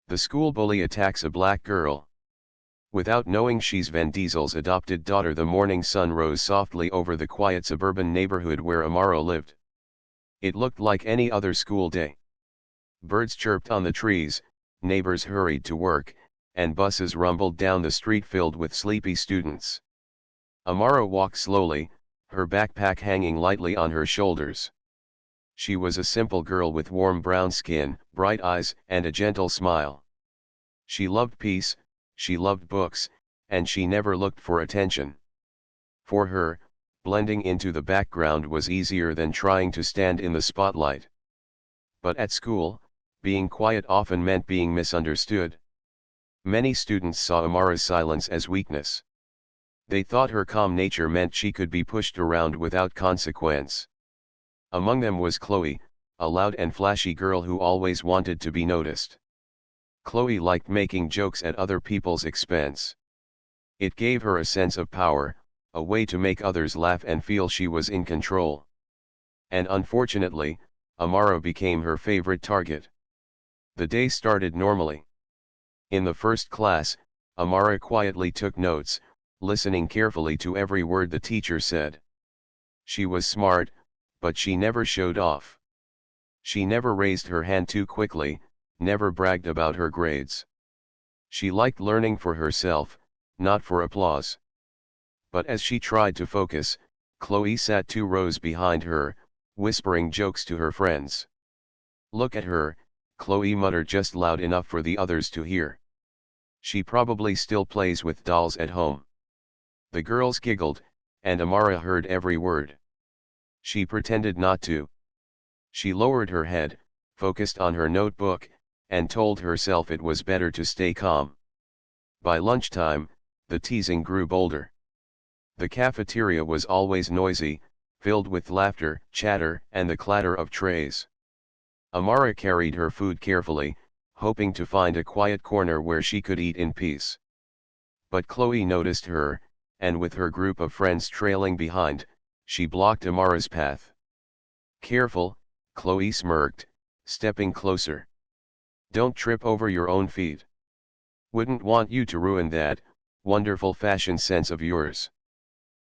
The school bully attacks a black girl. Without knowing she's Vin Diesel's adopted daughter, the morning sun rose softly over the quiet suburban neighborhood where Amara lived. It looked like any other school day. Birds chirped on the trees, neighbors hurried to work, and buses rumbled down the street filled with sleepy students. Amara walked slowly, her backpack hanging lightly on her shoulders. She was a simple girl with warm brown skin, bright eyes, and a gentle smile. She loved peace, she loved books, and she never looked for attention. For her, blending into the background was easier than trying to stand in the spotlight. But at school, being quiet often meant being misunderstood. Many students saw Amara's silence as weakness. They thought her calm nature meant she could be pushed around without consequence. Among them was Chloe, a loud and flashy girl who always wanted to be noticed. Chloe liked making jokes at other people's expense. It gave her a sense of power, a way to make others laugh and feel she was in control. And unfortunately, Amara became her favorite target. The day started normally. In the first class, Amara quietly took notes, listening carefully to every word the teacher said. She was smart, but she never showed off. She never raised her hand too quickly, never bragged about her grades. She liked learning for herself, not for applause. But as she tried to focus, Chloe sat 2 rows behind her, whispering jokes to her friends. "Look at her," Chloe muttered just loud enough for the others to hear. "She probably still plays with dolls at home." The girls giggled, and Amara heard every word. She pretended not to. She lowered her head, focused on her notebook, and told herself it was better to stay calm. By lunchtime, the teasing grew bolder. The cafeteria was always noisy, filled with laughter, chatter, and the clatter of trays. Amara carried her food carefully, hoping to find a quiet corner where she could eat in peace. But Chloe noticed her, and with her group of friends trailing behind, she blocked Amara's path. "Careful," Chloe smirked, stepping closer. "Don't trip over your own feet. Wouldn't want you to ruin that wonderful fashion sense of yours."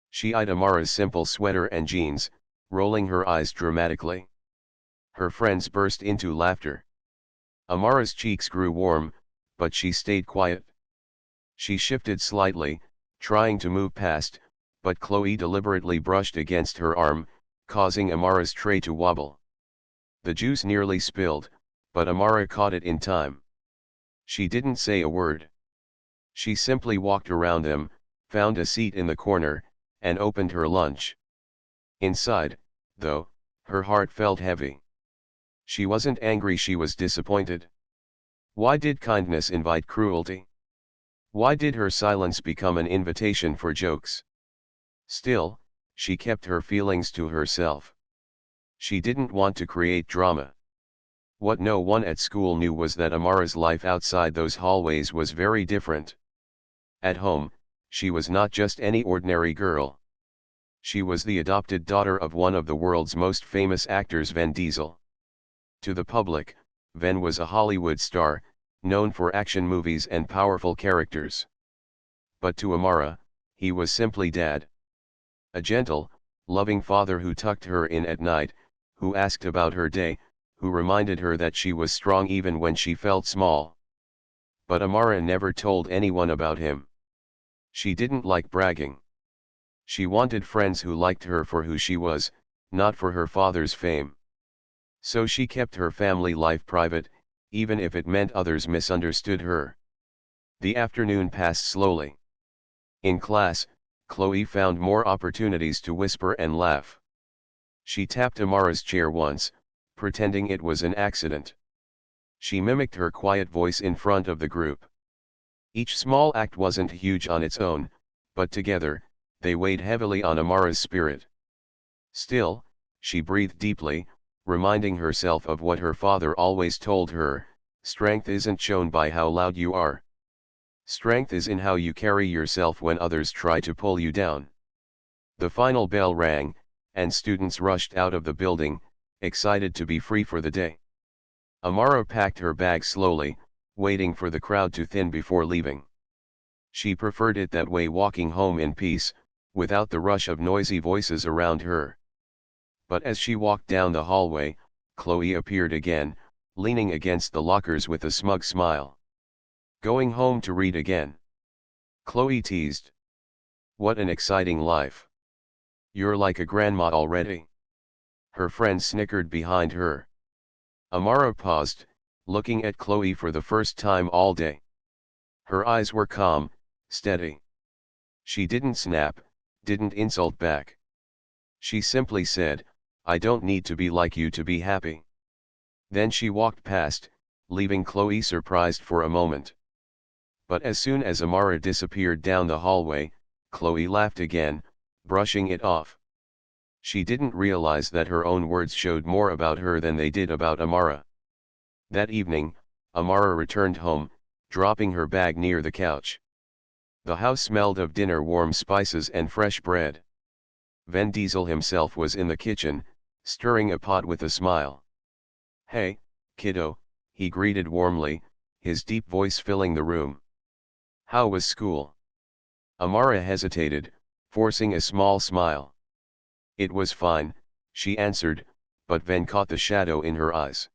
She eyed Amara's simple sweater and jeans, rolling her eyes dramatically. Her friends burst into laughter. Amara's cheeks grew warm, but she stayed quiet. She shifted slightly, trying to move past, but Chloe deliberately brushed against her arm, causing Amara's tray to wobble. The juice nearly spilled, but Amara caught it in time. She didn't say a word. She simply walked around them, found a seat in the corner, and opened her lunch. Inside, though, her heart felt heavy. She wasn't angry, she was disappointed. Why did kindness invite cruelty? Why did her silence become an invitation for jokes? Still, she kept her feelings to herself. She didn't want to create drama. What no one at school knew was that Amara's life outside those hallways was very different. At home, she was not just any ordinary girl. She was the adopted daughter of one of the world's most famous actors, Vin Diesel. To the public, Vin was a Hollywood star, known for action movies and powerful characters. But to Amara, he was simply Dad. A gentle, loving father who tucked her in at night, who asked about her day, who reminded her that she was strong even when she felt small. But Amara never told anyone about him. She didn't like bragging. She wanted friends who liked her for who she was, not for her father's fame. So she kept her family life private, even if it meant others misunderstood her. The afternoon passed slowly. In class, Chloe found more opportunities to whisper and laugh. She tapped Amara's chair once, pretending it was an accident. She mimicked her quiet voice in front of the group. Each small act wasn't huge on its own, but together, they weighed heavily on Amara's spirit. Still, she breathed deeply, reminding herself of what her father always told her: strength isn't shown by how loud you are. Strength is in how you carry yourself when others try to pull you down. The final bell rang, and students rushed out of the building, excited to be free for the day. Amara packed her bag slowly, waiting for the crowd to thin before leaving. She preferred it that way, walking home in peace, without the rush of noisy voices around her. But as she walked down the hallway, Chloe appeared again, leaning against the lockers with a smug smile. "Going home to read again?" Chloe teased. "What an exciting life. You're like a grandma already." Her friends snickered behind her. Amara paused, looking at Chloe for the first time all day. Her eyes were calm, steady. She didn't snap, didn't insult back. She simply said, "I don't need to be like you to be happy." Then she walked past, leaving Chloe surprised for a moment. But as soon as Amara disappeared down the hallway, Chloe laughed again, brushing it off. She didn't realize that her own words showed more about her than they did about Amara. That evening, Amara returned home, dropping her bag near the couch. The house smelled of dinner, warm spices and fresh bread. Vin Diesel himself was in the kitchen, stirring a pot with a smile. "Hey, kiddo," he greeted warmly, his deep voice filling the room. "How was school?" Amara hesitated, forcing a small smile. "It was fine," she answered, but Vin caught the shadow in her eyes.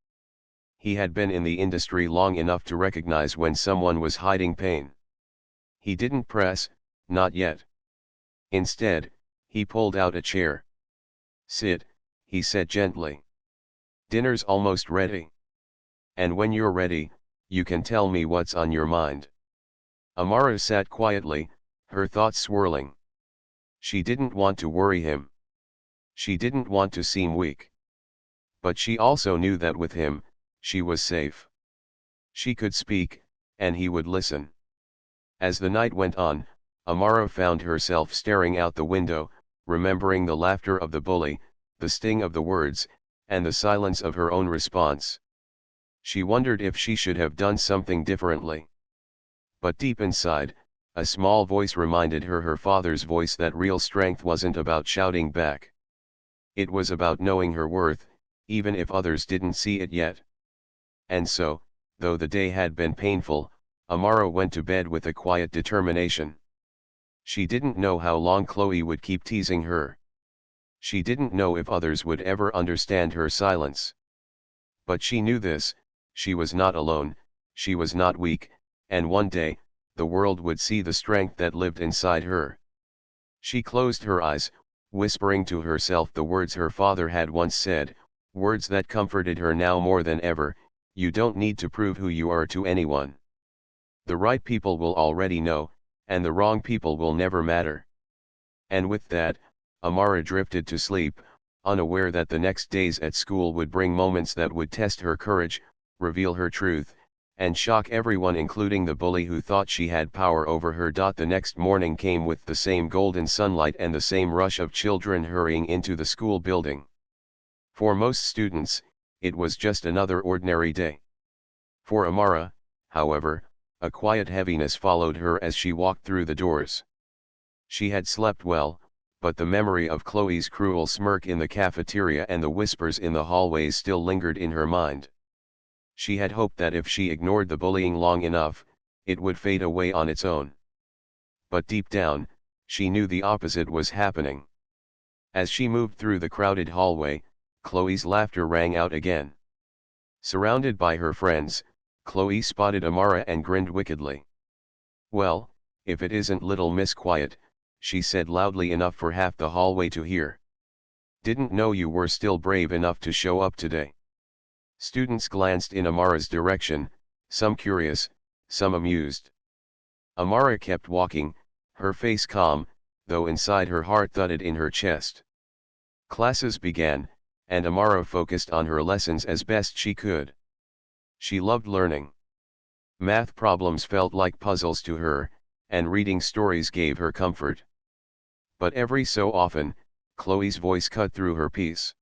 He had been in the industry long enough to recognize when someone was hiding pain. He didn't press, not yet. Instead, he pulled out a chair. "Sit," he said gently. "Dinner's almost ready. And when you're ready, you can tell me what's on your mind." Amara sat quietly, her thoughts swirling. She didn't want to worry him. She didn't want to seem weak. But she also knew that with him, she was safe. She could speak, and he would listen. As the night went on, Amara found herself staring out the window, remembering the laughter of the bully, the sting of the words, and the silence of her own response. She wondered if she should have done something differently. But deep inside, a small voice reminded her father's voice that real strength wasn't about shouting back. It was about knowing her worth, even if others didn't see it yet. And so, though the day had been painful, Amara went to bed with a quiet determination. She didn't know how long Chloe would keep teasing her. She didn't know if others would ever understand her silence. But she knew this: she was not alone, she was not weak, and one day, the world would see the strength that lived inside her. She closed her eyes, whispering to herself the words her father had once said, words that comforted her now more than ever: "You don't need to prove who you are to anyone. The right people will already know, and the wrong people will never matter." And with that, Amara drifted to sleep, unaware that the next days at school would bring moments that would test her courage, reveal her truth, and shock everyone, including the bully who thought she had power over her. The next morning came with the same golden sunlight and the same rush of children hurrying into the school building. For most students, it was just another ordinary day. For Amara, however, a quiet heaviness followed her as she walked through the doors. She had slept well, but the memory of Chloe's cruel smirk in the cafeteria and the whispers in the hallways still lingered in her mind. She had hoped that if she ignored the bullying long enough, it would fade away on its own. But deep down, she knew the opposite was happening. As she moved through the crowded hallway, Chloe's laughter rang out again. Surrounded by her friends, Chloe spotted Amara and grinned wickedly. "Well, if it isn't little Miss Quiet," she said loudly enough for half the hallway to hear. "Didn't know you were still brave enough to show up today." Students glanced in Amara's direction, some curious, some amused. Amara kept walking, her face calm, though inside her heart thudded in her chest. Classes began, and Amara focused on her lessons as best she could. She loved learning. Math problems felt like puzzles to her, and reading stories gave her comfort. But every so often, Chloe's voice cut through her peace.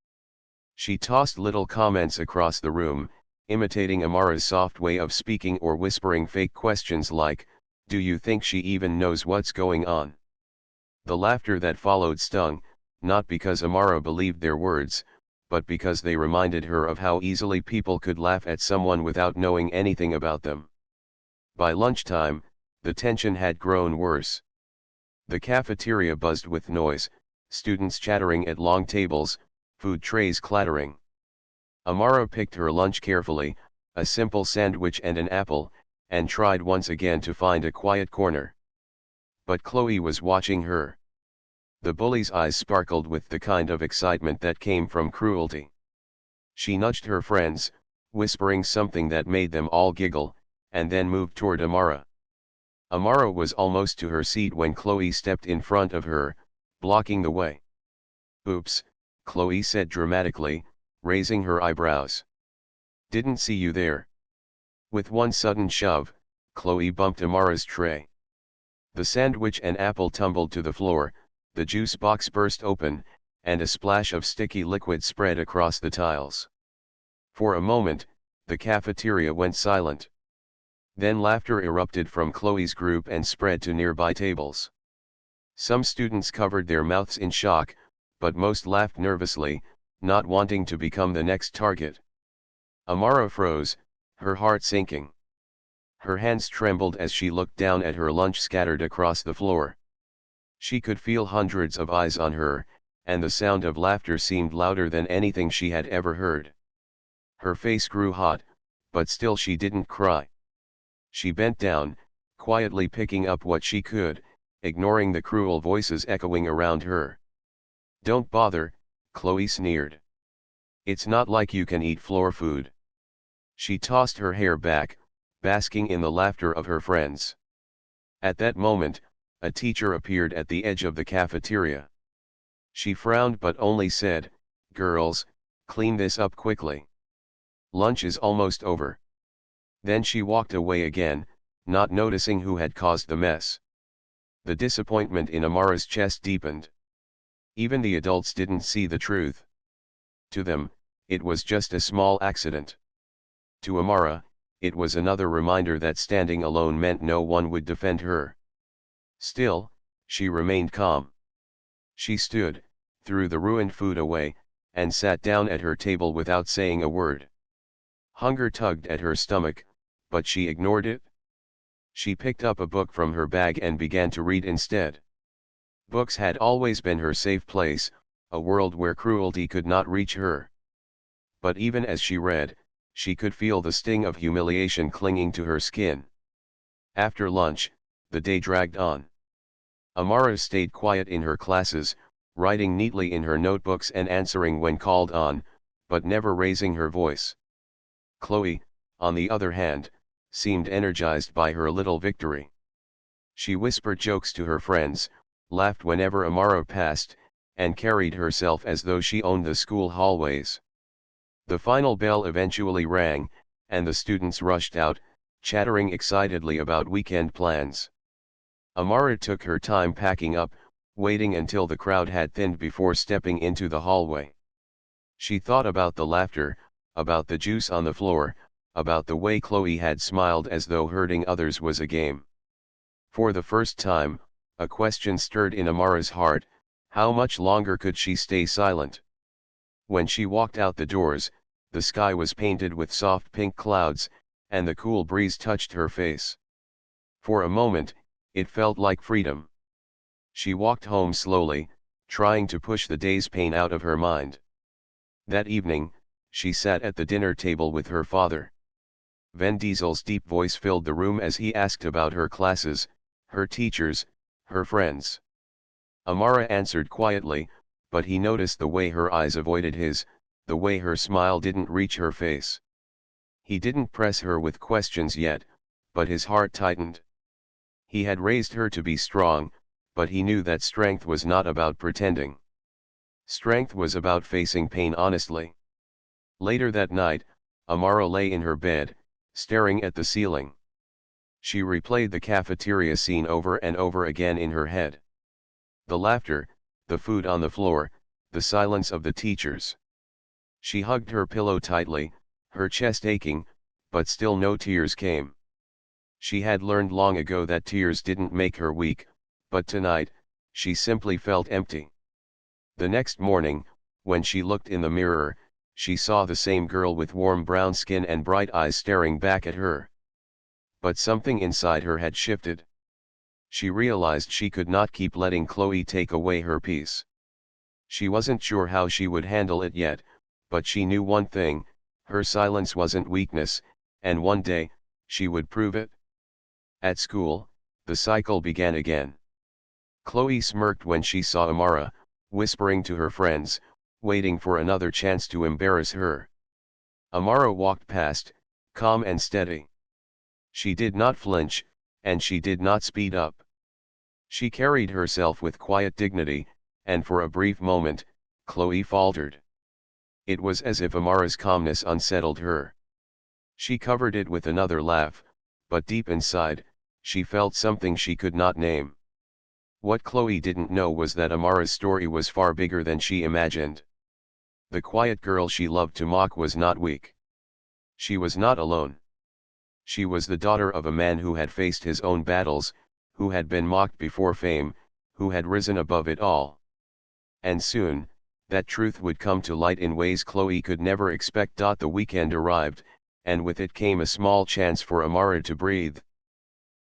She tossed little comments across the room, imitating Amara's soft way of speaking or whispering fake questions like, "Do you think she even knows what's going on?" The laughter that followed stung, not because Amara believed their words, but because they reminded her of how easily people could laugh at someone without knowing anything about them. By lunchtime, the tension had grown worse. The cafeteria buzzed with noise, students chattering at long tables, food trays clattering. Amara picked her lunch carefully, a simple sandwich and an apple, and tried once again to find a quiet corner. But Chloe was watching her. The bully's eyes sparkled with the kind of excitement that came from cruelty. She nudged her friends, whispering something that made them all giggle, and then moved toward Amara. Amara was almost to her seat when Chloe stepped in front of her, blocking the way. "Oops," Chloe said dramatically, raising her eyebrows. "Didn't see you there." With one sudden shove, Chloe bumped Amara's tray. The sandwich and apple tumbled to the floor, the juice box burst open, and a splash of sticky liquid spread across the tiles. For a moment, the cafeteria went silent. Then laughter erupted from Chloe's group and spread to nearby tables. Some students covered their mouths in shock, but most laughed nervously, not wanting to become the next target. Amara froze, her heart sinking. Her hands trembled as she looked down at her lunch scattered across the floor. She could feel hundreds of eyes on her, and the sound of laughter seemed louder than anything she had ever heard. Her face grew hot, but still she didn't cry. She bent down, quietly picking up what she could, ignoring the cruel voices echoing around her. "Don't bother," Chloe sneered. "It's not like you can eat floor food." She tossed her hair back, basking in the laughter of her friends. At that moment, a teacher appeared at the edge of the cafeteria. She frowned but only said, "Girls, clean this up quickly. Lunch is almost over." Then she walked away again, not noticing who had caused the mess. The disappointment in Amara's chest deepened. Even the adults didn't see the truth. To them, it was just a small accident. To Amara, it was another reminder that standing alone meant no one would defend her. Still, she remained calm. She stood, threw the ruined food away, and sat down at her table without saying a word. Hunger tugged at her stomach, but she ignored it. She picked up a book from her bag and began to read instead. Books had always been her safe place, a world where cruelty could not reach her. But even as she read, she could feel the sting of humiliation clinging to her skin. After lunch, the day dragged on. Amara stayed quiet in her classes, writing neatly in her notebooks and answering when called on, but never raising her voice. Chloe, on the other hand, seemed energized by her little victory. She whispered jokes to her friends, laughed whenever Amara passed, and carried herself as though she owned the school hallways. The final bell eventually rang, and the students rushed out, chattering excitedly about weekend plans. Amara took her time packing up, waiting until the crowd had thinned before stepping into the hallway. She thought about the laughter, about the juice on the floor, about the way Chloe had smiled as though hurting others was a game. For the first time, a question stirred in Amara's heart: how much longer could she stay silent? When she walked out the doors, the sky was painted with soft pink clouds, and the cool breeze touched her face. For a moment, it felt like freedom. She walked home slowly, trying to push the day's pain out of her mind. That evening, she sat at the dinner table with her father. Vin Diesel's deep voice filled the room as he asked about her classes, her teachers, her friends. Amara answered quietly, but he noticed the way her eyes avoided his, the way her smile didn't reach her face. He didn't press her with questions yet, but his heart tightened. He had raised her to be strong, but he knew that strength was not about pretending. Strength was about facing pain honestly. Later that night, Amara lay in her bed, staring at the ceiling. She replayed the cafeteria scene over and over again in her head. The laughter, the food on the floor, the silence of the teachers. She hugged her pillow tightly, her chest aching, but still no tears came. She had learned long ago that tears didn't make her weak, but tonight, she simply felt empty. The next morning, when she looked in the mirror, she saw the same girl with warm brown skin and bright eyes staring back at her. but something inside her had shifted. She realized she could not keep letting Chloe take away her peace. She wasn't sure how she would handle it yet, but she knew one thing: her silence wasn't weakness, and one day, she would prove it. At school, the cycle began again. Chloe smirked when she saw Amara, whispering to her friends, waiting for another chance to embarrass her. Amara walked past, calm and steady. She did not flinch, and she did not speed up. She carried herself with quiet dignity, and for a brief moment, Chloe faltered. It was as if Amara's calmness unsettled her. She covered it with another laugh, but deep inside, she felt something she could not name. What Chloe didn't know was that Amara's story was far bigger than she imagined. The quiet girl she loved to mock was not weak. She was not alone. She was the daughter of a man who had faced his own battles, who had been mocked before fame, who had risen above it all. And soon, that truth would come to light in ways Chloe could never expect. The weekend arrived, and with it came a small chance for Amara to breathe.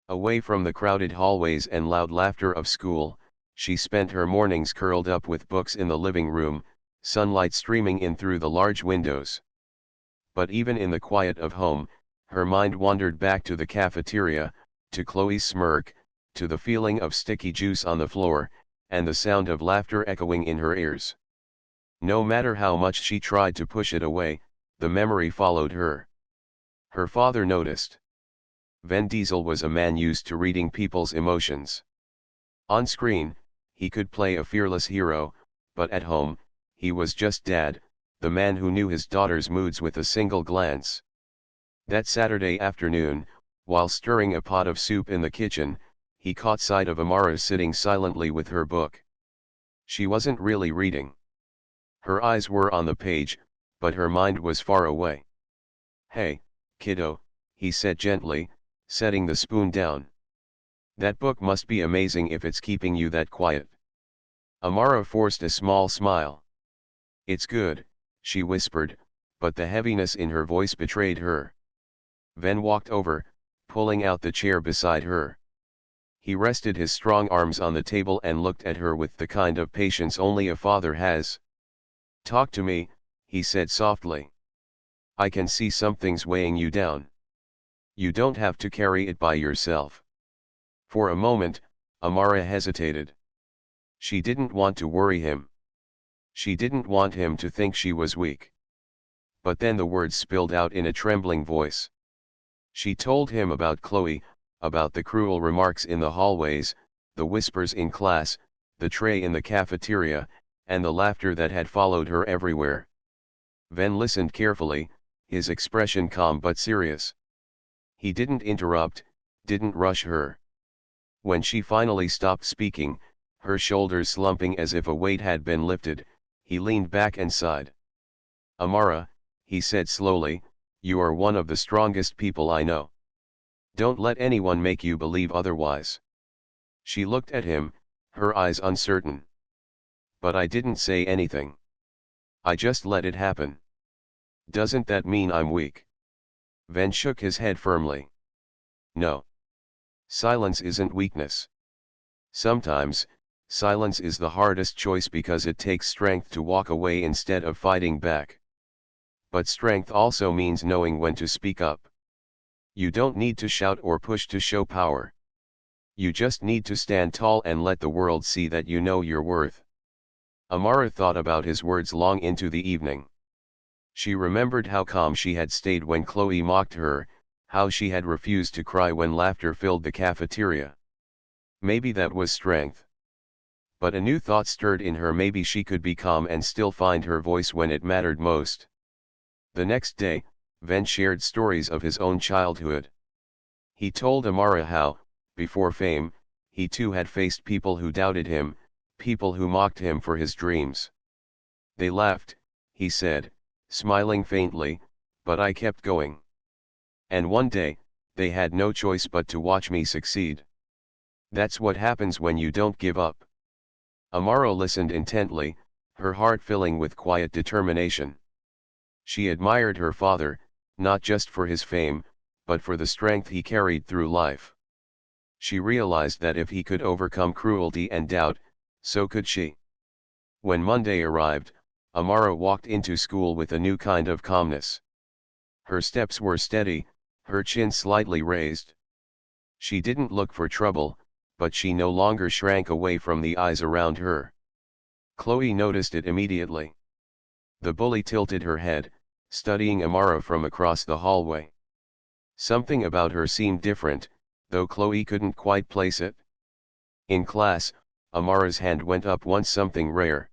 Away from the crowded hallways and loud laughter of school, she spent her mornings curled up with books in the living room, sunlight streaming in through the large windows. But even in the quiet of home, her mind wandered back to the cafeteria, to Chloe's smirk, to the feeling of sticky juice on the floor, and the sound of laughter echoing in her ears. No matter how much she tried to push it away, the memory followed her. Her father noticed. Vin Diesel was a man used to reading people's emotions. On screen, he could play a fearless hero, but at home, he was just Dad, the man who knew his daughter's moods with a single glance. That Saturday afternoon, while stirring a pot of soup in the kitchen, he caught sight of Amara sitting silently with her book. She wasn't really reading. Her eyes were on the page, but her mind was far away. "Hey, kiddo," he said gently, setting the spoon down. "That book must be amazing if it's keeping you that quiet." Amara forced a small smile. "It's good," she whispered, but the heaviness in her voice betrayed her. Ven walked over, pulling out the chair beside her. He rested his strong arms on the table and looked at her with the kind of patience only a father has. "Talk to me," he said softly. "I can see something's weighing you down. You don't have to carry it by yourself." For a moment, Amara hesitated. She didn't want to worry him. She didn't want him to think she was weak. But then the words spilled out in a trembling voice. She told him about Chloe, about the cruel remarks in the hallways, the whispers in class, the tray in the cafeteria, and the laughter that had followed her everywhere. Ven listened carefully, his expression calm but serious. He didn't interrupt, didn't rush her. When she finally stopped speaking, her shoulders slumping as if a weight had been lifted, he leaned back and sighed. "Amara," he said slowly, "you are one of the strongest people I know. Don't let anyone make you believe otherwise." She looked at him, her eyes uncertain. "But I didn't say anything. I just let it happen. Doesn't that mean I'm weak?" Ven shook his head firmly. "No. Silence isn't weakness. Sometimes, silence is the hardest choice because it takes strength to walk away instead of fighting back. But strength also means knowing when to speak up. You don't need to shout or push to show power. You just need to stand tall and let the world see that you know your worth." Amara thought about his words long into the evening. She remembered how calm she had stayed when Chloe mocked her, how she had refused to cry when laughter filled the cafeteria. Maybe that was strength. But a new thought stirred in her: maybe she could be calm and still find her voice when it mattered most. The next day, Ven shared stories of his own childhood. He told Amara how, before fame, he too had faced people who doubted him, people who mocked him for his dreams. "They laughed," he said, smiling faintly, "but I kept going. And one day, they had no choice but to watch me succeed. That's what happens when you don't give up." Amara listened intently, her heart filling with quiet determination. She admired her father, not just for his fame, but for the strength he carried through life. She realized that if he could overcome cruelty and doubt, so could she. When Monday arrived, Amara walked into school with a new kind of calmness. Her steps were steady, her chin slightly raised. She didn't look for trouble, but she no longer shrank away from the eyes around her. Chloe noticed it immediately. The bully tilted her head, studying Amara from across the hallway. Something about her seemed different, though Chloe couldn't quite place it. In class, Amara's hand went up once, something rare.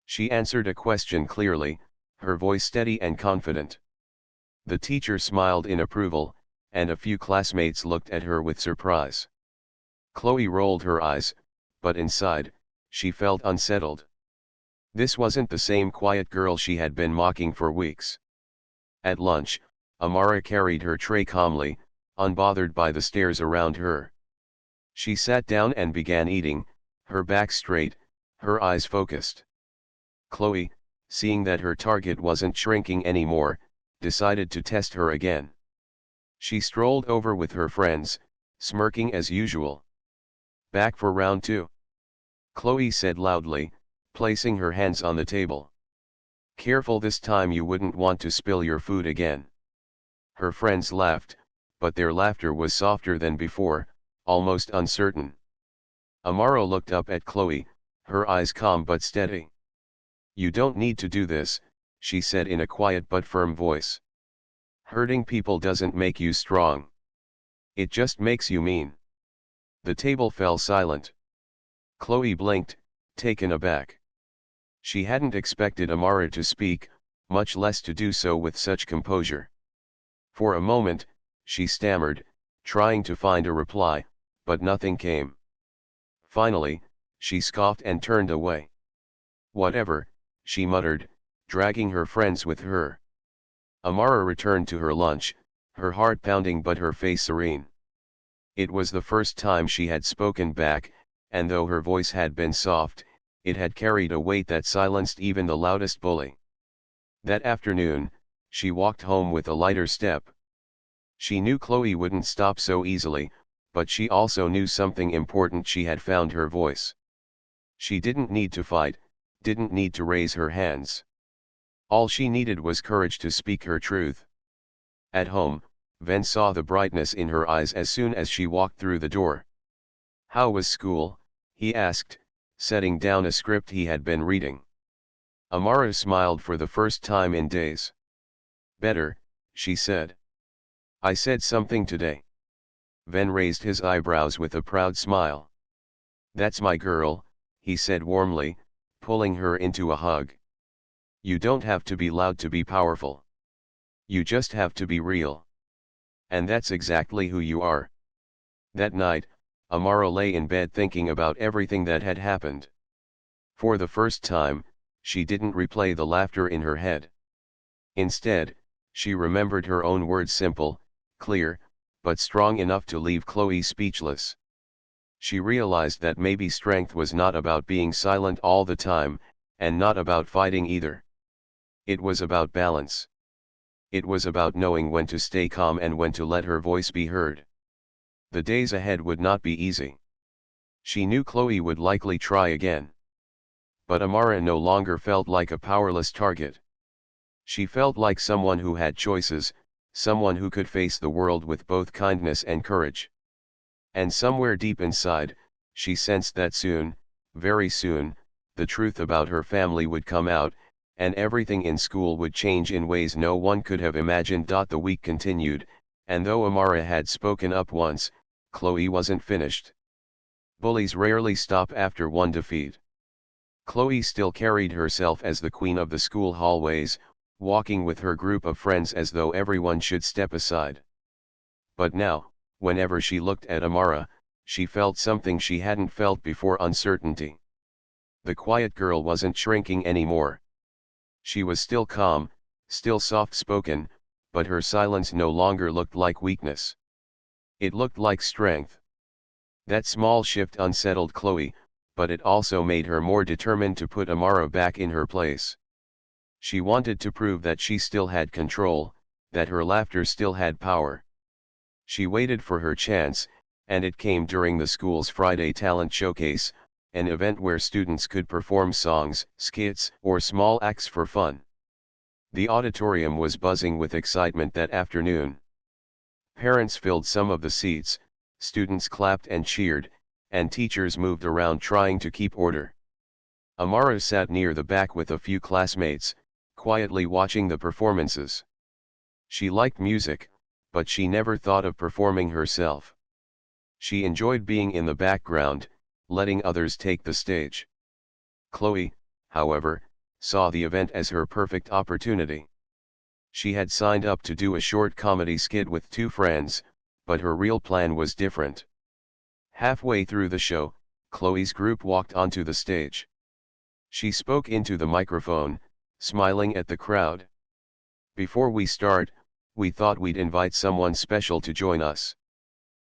She answered a question clearly, her voice steady and confident. The teacher smiled in approval, and a few classmates looked at her with surprise. Chloe rolled her eyes, but inside, she felt unsettled. This wasn't the same quiet girl she had been mocking for weeks. At lunch, Amara carried her tray calmly, unbothered by the stares around her. She sat down and began eating, her back straight, her eyes focused. Chloe, seeing that her target wasn't shrinking anymore, decided to test her again. She strolled over with her friends, smirking as usual. "Back for round two?" Chloe said loudly, placing her hands on the table. "Careful this time, you wouldn't want to spill your food again." Her friends laughed, but their laughter was softer than before, almost uncertain. Amara looked up at Chloe, her eyes calm but steady. "You don't need to do this," she said in a quiet but firm voice. "Hurting people doesn't make you strong. It just makes you mean." The table fell silent. Chloe blinked, taken aback. She hadn't expected Amara to speak, much less to do so with such composure. For a moment, she stammered, trying to find a reply, but nothing came. Finally, she scoffed and turned away. "Whatever," she muttered, dragging her friends with her. Amara returned to her lunch, her heart pounding but her face serene. It was the first time she had spoken back, and though her voice had been soft, it had carried a weight that silenced even the loudest bully. That afternoon, she walked home with a lighter step. She knew Chloe wouldn't stop so easily, but she also knew something important: she had found her voice. She didn't need to fight, didn't need to raise her hands. All she needed was courage to speak her truth. At home, Ven saw the brightness in her eyes as soon as she walked through the door. "How was school?" he asked, setting down a script he had been reading. Amara smiled for the first time in days. "Better," she said. "I said something today." Ven raised his eyebrows with a proud smile. "That's my girl," he said warmly, pulling her into a hug. "You don't have to be loud to be powerful. You just have to be real. And that's exactly who you are." That night, Amara lay in bed thinking about everything that had happened. For the first time, she didn't replay the laughter in her head. Instead, she remembered her own words, simple, clear, but strong enough to leave Chloe speechless. She realized that maybe strength was not about being silent all the time, and not about fighting either. It was about balance. It was about knowing when to stay calm and when to let her voice be heard. The days ahead would not be easy. She knew Chloe would likely try again. But Amara no longer felt like a powerless target. She felt like someone who had choices, someone who could face the world with both kindness and courage. And somewhere deep inside, she sensed that soon, very soon, the truth about her family would come out, and everything in school would change in ways no one could have imagined. The week continued, and though Amara had spoken up once, Chloe wasn't finished. Bullies rarely stop after one defeat. Chloe still carried herself as the queen of the school hallways, walking with her group of friends as though everyone should step aside. But now, whenever she looked at Amara, she felt something she hadn't felt before: uncertainty. The quiet girl wasn't shrinking anymore. She was still calm, still soft-spoken, but her silence no longer looked like weakness. It looked like strength. That small shift unsettled Chloe, but it also made her more determined to put Amara back in her place. She wanted to prove that she still had control, that her laughter still had power. She waited for her chance, and it came during the school's Friday Talent Showcase, an event where students could perform songs, skits, or small acts for fun. The auditorium was buzzing with excitement that afternoon. Parents filled some of the seats, students clapped and cheered, and teachers moved around trying to keep order. Amara sat near the back with a few classmates, quietly watching the performances. She liked music, but she never thought of performing herself. She enjoyed being in the background, letting others take the stage. Chloe, however, saw the event as her perfect opportunity. She had signed up to do a short comedy skit with two friends, but her real plan was different. Halfway through the show, Chloe's group walked onto the stage. She spoke into the microphone, smiling at the crowd. "Before we start, we thought we'd invite someone special to join us.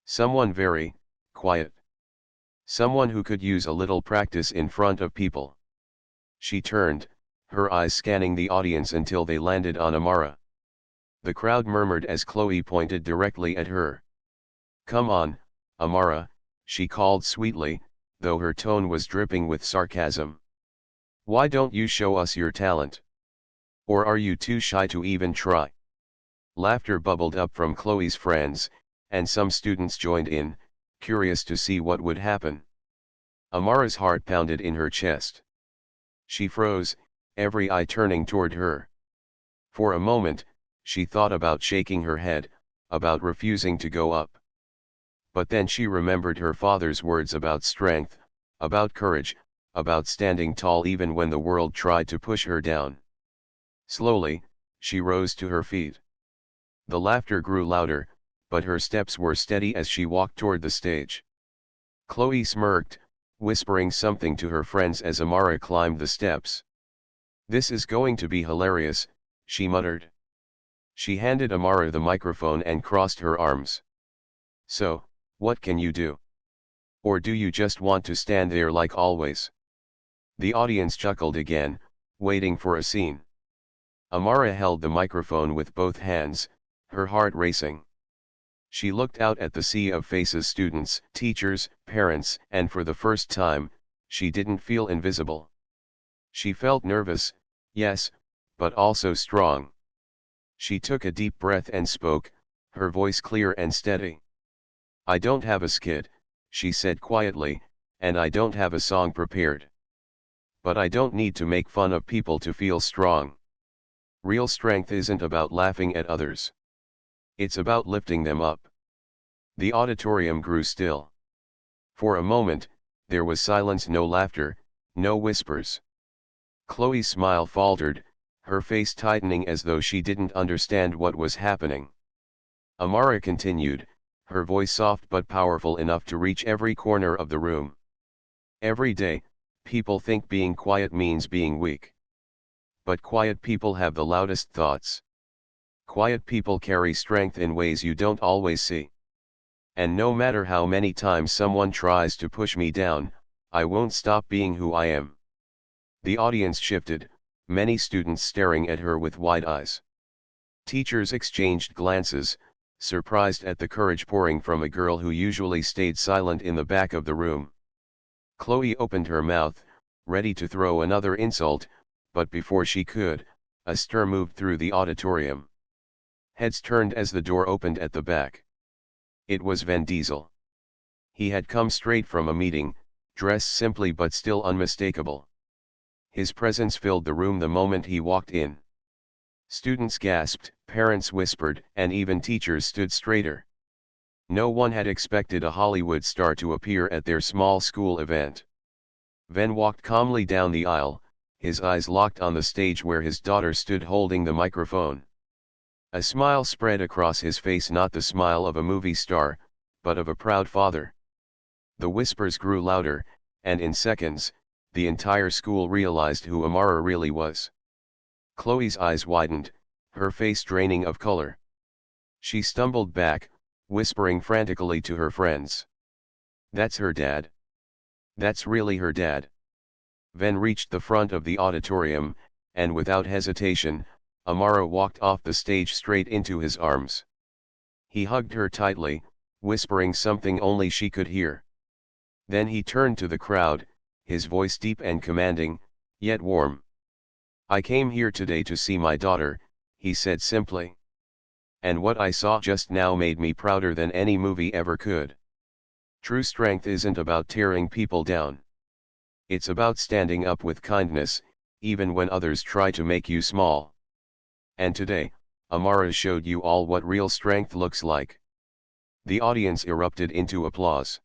Someone very quiet. Someone who could use a little practice in front of people." She turned, her eyes scanning the audience until they landed on Amara. The crowd murmured as Chloe pointed directly at her. "Come on, Amara," she called sweetly, though her tone was dripping with sarcasm. "Why don't you show us your talent? Or are you too shy to even try?" Laughter bubbled up from Chloe's friends, and some students joined in, curious to see what would happen. Amara's heart pounded in her chest. She froze, every eye turning toward her. For a moment, she thought about shaking her head, about refusing to go up. But then she remembered her father's words about strength, about courage, about standing tall even when the world tried to push her down. Slowly, she rose to her feet. The laughter grew louder, but her steps were steady as she walked toward the stage. Chloe smirked, whispering something to her friends as Amara climbed the steps. "This is going to be hilarious," she muttered. She handed Amara the microphone and crossed her arms. "So, what can you do? Or do you just want to stand there like always?" The audience chuckled again, waiting for a scene. Amara held the microphone with both hands, her heart racing. She looked out at the sea of faces: students, teachers, parents, and for the first time, she didn't feel invisible. She felt nervous, yes, but also strong. She took a deep breath and spoke, her voice clear and steady. "I don't have a skit," she said quietly, "and I don't have a song prepared. But I don't need to make fun of people to feel strong. Real strength isn't about laughing at others. It's about lifting them up." The auditorium grew still. For a moment, there was silence: no laughter, no whispers. Chloe's smile faltered, her face tightening as though she didn't understand what was happening. Amara continued, her voice soft but powerful enough to reach every corner of the room. "Every day, people think being quiet means being weak. But quiet people have the loudest thoughts. Quiet people carry strength in ways you don't always see. And no matter how many times someone tries to push me down, I won't stop being who I am." The audience shifted, many students staring at her with wide eyes. Teachers exchanged glances, surprised at the courage pouring from a girl who usually stayed silent in the back of the room. Chloe opened her mouth, ready to throw another insult, but before she could, a stir moved through the auditorium. Heads turned as the door opened at the back. It was Vin Diesel. He had come straight from a meeting, dressed simply but still unmistakable. His presence filled the room the moment he walked in. Students gasped, parents whispered, and even teachers stood straighter. No one had expected a Hollywood star to appear at their small school event. Vin walked calmly down the aisle, his eyes locked on the stage where his daughter stood holding the microphone. A smile spread across his face, not the smile of a movie star, but of a proud father. The whispers grew louder, and in seconds, the entire school realized who Amara really was. Chloe's eyes widened, her face draining of color. She stumbled back, whispering frantically to her friends. "That's her dad. That's really her dad." Vin reached the front of the auditorium, and without hesitation, Amara walked off the stage straight into his arms. He hugged her tightly, whispering something only she could hear. Then he turned to the crowd, his voice deep and commanding, yet warm. "I came here today to see my daughter," he said simply. "And what I saw just now made me prouder than any movie ever could. True strength isn't about tearing people down. It's about standing up with kindness, even when others try to make you small. And today, Amara showed you all what real strength looks like." The audience erupted into applause.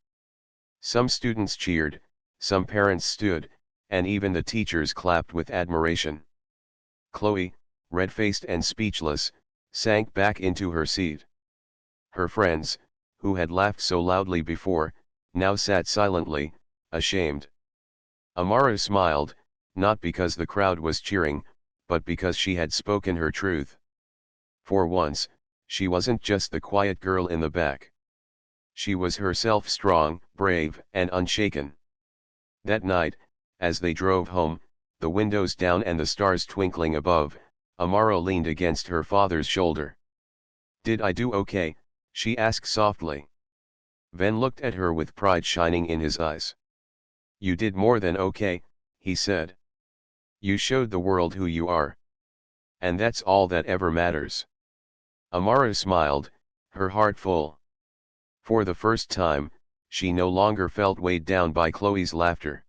Some students cheered, some parents stood, and even the teachers clapped with admiration. Chloe, red-faced and speechless, sank back into her seat. Her friends, who had laughed so loudly before, now sat silently, ashamed. Amara smiled, not because the crowd was cheering, but because she had spoken her truth. For once, she wasn't just the quiet girl in the back. She was herself, strong, brave, and unshaken. That night, as they drove home, the windows down and the stars twinkling above, Amara leaned against her father's shoulder. "Did I do okay?" she asked softly. Ven looked at her with pride shining in his eyes. "You did more than okay," he said. "You showed the world who you are. And that's all that ever matters." Amara smiled, her heart full. For the first time, she no longer felt weighed down by Chloe's laughter.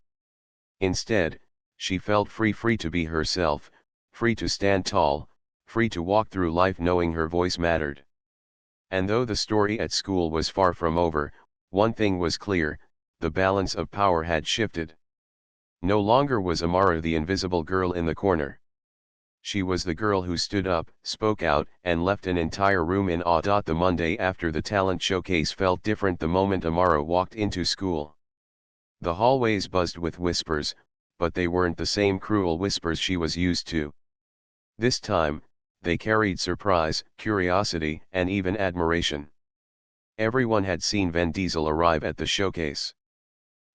Instead, she felt free to be herself, free to stand tall, free to walk through life knowing her voice mattered. And though the story at school was far from over, one thing was clear: the balance of power had shifted. No longer was Amara the invisible girl in the corner. She was the girl who stood up, spoke out, and left an entire room in awe. The Monday after the talent showcase felt different the moment Amara walked into school. The hallways buzzed with whispers, but they weren't the same cruel whispers she was used to. This time, they carried surprise, curiosity, and even admiration. Everyone had seen Vin Diesel arrive at the showcase.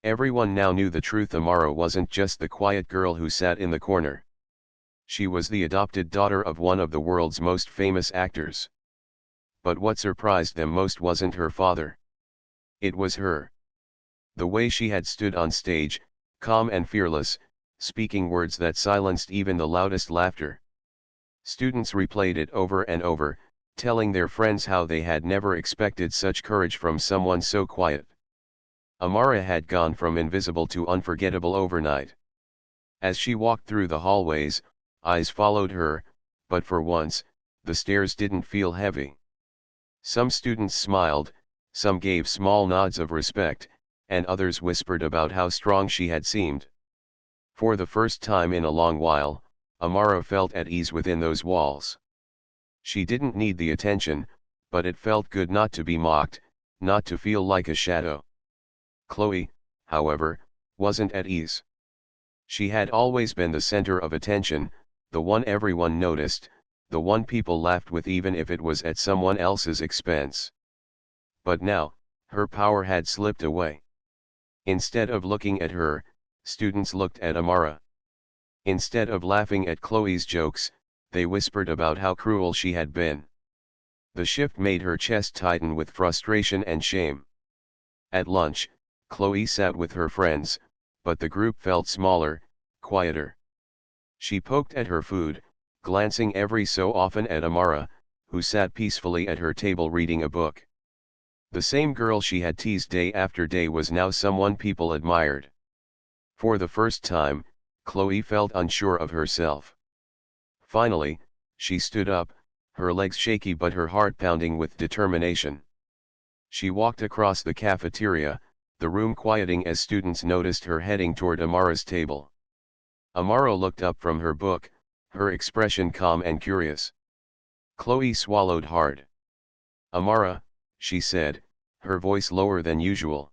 Everyone now knew the truth: Amara wasn't just the quiet girl who sat in the corner. She was the adopted daughter of one of the world's most famous actors. But what surprised them most wasn't her father. It was her. The way she had stood on stage, calm and fearless, speaking words that silenced even the loudest laughter. Students replayed it over and over, telling their friends how they had never expected such courage from someone so quiet. Amara had gone from invisible to unforgettable overnight. As she walked through the hallways, eyes followed her, but for once, the stares didn't feel heavy. Some students smiled, some gave small nods of respect, and others whispered about how strong she had seemed. For the first time in a long while, Amara felt at ease within those walls. She didn't need the attention, but it felt good not to be mocked, not to feel like a shadow. Chloe, however, wasn't at ease. She had always been the center of attention, the one everyone noticed, the one people laughed with even if it was at someone else's expense. But now, her power had slipped away. Instead of looking at her, students looked at Amara. Instead of laughing at Chloe's jokes, they whispered about how cruel she had been. The shift made her chest tighten with frustration and shame. At lunch, Chloe sat with her friends, but the group felt smaller, quieter. She poked at her food, glancing every so often at Amara, who sat peacefully at her table reading a book. The same girl she had teased day after day was now someone people admired. For the first time, Chloe felt unsure of herself. Finally, she stood up, her legs shaky but her heart pounding with determination. She walked across the cafeteria, the room quieting as students noticed her heading toward Amara's table. Amara looked up from her book, her expression calm and curious. Chloe swallowed hard. "Amara," she said, her voice lower than usual.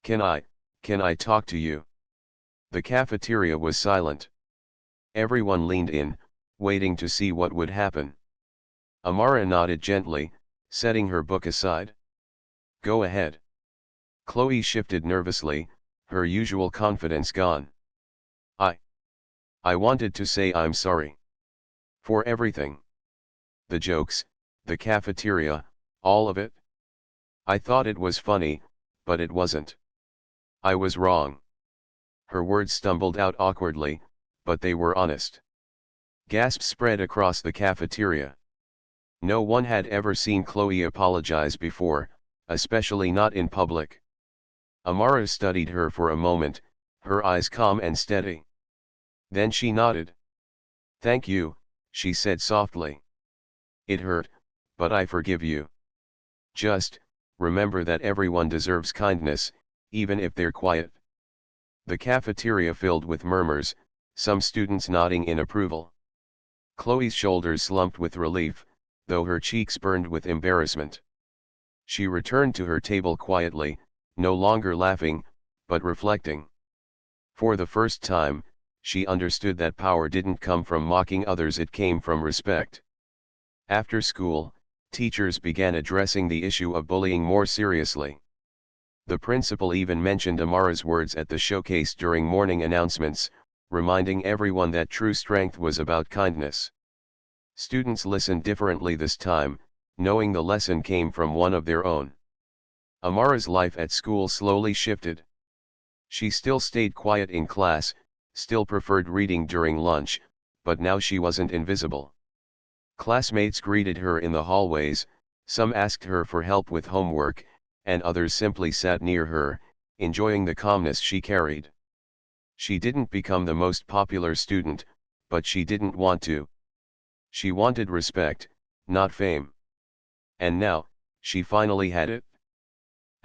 Can I talk to you?" The cafeteria was silent. Everyone leaned in, waiting to see what would happen. Amara nodded gently, setting her book aside. "Go ahead." Chloe shifted nervously, her usual confidence gone. I wanted to say I'm sorry. For everything. The jokes, the cafeteria, All of it? I thought it was funny, but it wasn't. I was wrong. Her words stumbled out awkwardly, but they were honest. Gasps spread across the cafeteria. No one had ever seen Chloe apologize before, especially not in public. Amara studied her for a moment, her eyes calm and steady. Then she nodded. "Thank you," she said softly. "It hurt, but I forgive you. Just, remember that everyone deserves kindness, even if they're quiet." The cafeteria filled with murmurs, some students nodding in approval. Chloe's shoulders slumped with relief, though her cheeks burned with embarrassment. She returned to her table quietly, no longer laughing, but reflecting. For the first time, she understood that power didn't come from mocking others, it came from respect. After school, teachers began addressing the issue of bullying more seriously. The principal even mentioned Amara's words at the showcase during morning announcements, reminding everyone that true strength was about kindness. Students listened differently this time, knowing the lesson came from one of their own. Amara's life at school slowly shifted. She still stayed quiet in class, still preferred reading during lunch, but now she wasn't invisible. Classmates greeted her in the hallways, some asked her for help with homework, and others simply sat near her, enjoying the calmness she carried. She didn't become the most popular student, but she didn't want to. She wanted respect, not fame. And now, she finally had it.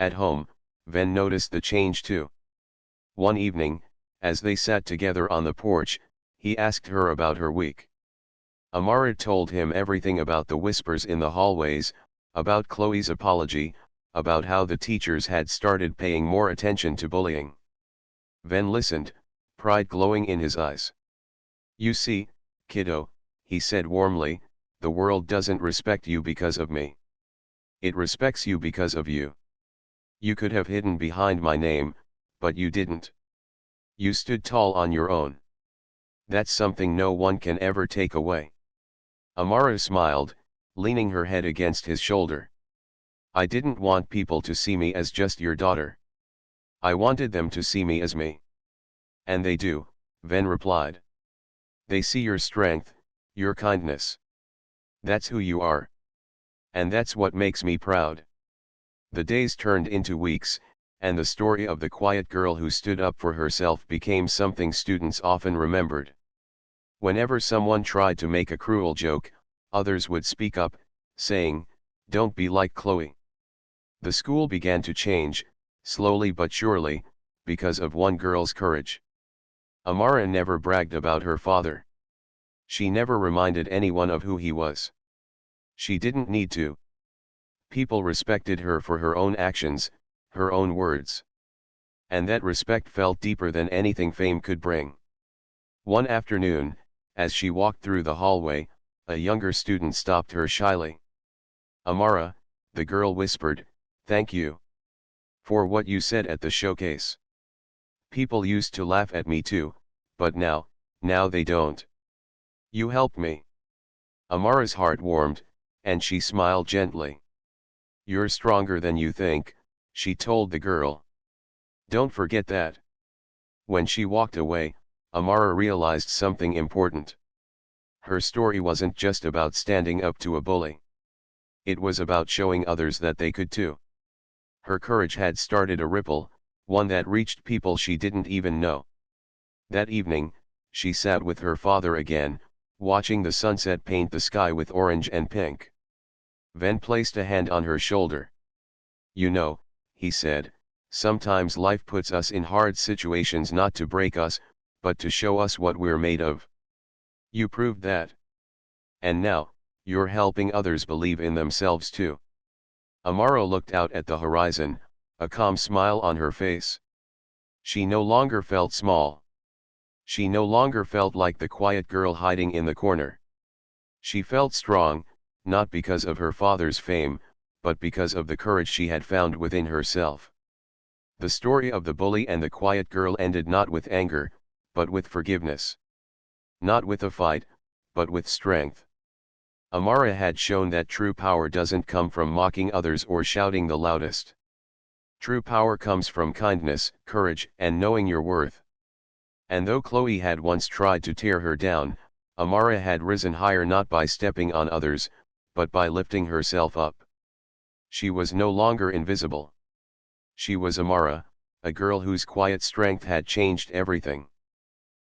At home, Ven noticed the change too. One evening, as they sat together on the porch, he asked her about her week. Amara told him everything about the whispers in the hallways, about Chloe's apology, about how the teachers had started paying more attention to bullying. Ven listened, pride glowing in his eyes. "You see, kiddo," he said warmly, "the world doesn't respect you because of me. It respects you because of you. You could have hidden behind my name, but you didn't. You stood tall on your own. That's something no one can ever take away." Amara smiled, leaning her head against his shoulder. "I didn't want people to see me as just your daughter. I wanted them to see me as me." "And they do," Ven replied. "They see your strength, your kindness. That's who you are. And that's what makes me proud." The days turned into weeks, and the story of the quiet girl who stood up for herself became something students often remembered. Whenever someone tried to make a cruel joke, others would speak up, saying, "Don't be like Chloe." The school began to change, slowly but surely, because of one girl's courage. Amara never bragged about her father. She never reminded anyone of who he was. She didn't need to. People respected her for her own actions, her own words. And that respect felt deeper than anything fame could bring. One afternoon, as she walked through the hallway, a younger student stopped her shyly. "Amara," the girl whispered, "thank you for what you said at the showcase. People used to laugh at me too, but now they don't. You helped me." Amara's heart warmed, and she smiled gently. "You're stronger than you think," she told the girl. "Don't forget that." When she walked away, Amara realized something important. Her story wasn't just about standing up to a bully. It was about showing others that they could too. Her courage had started a ripple, one that reached people she didn't even know. That evening, she sat with her father again, watching the sunset paint the sky with orange and pink. Ven placed a hand on her shoulder. "You know," he said, "sometimes life puts us in hard situations not to break us, but to show us what we're made of. You proved that. And now, you're helping others believe in themselves too." Amara looked out at the horizon, a calm smile on her face. She no longer felt small. She no longer felt like the quiet girl hiding in the corner. She felt strong, not because of her father's fame, but because of the courage she had found within herself. The story of the bully and the quiet girl ended not with anger, but with forgiveness. Not with a fight, but with strength. Amara had shown that true power doesn't come from mocking others or shouting the loudest. True power comes from kindness, courage, and knowing your worth. And though Chloe had once tried to tear her down, Amara had risen higher not by stepping on others, but by lifting herself up. She was no longer invisible. She was Amara, a girl whose quiet strength had changed everything.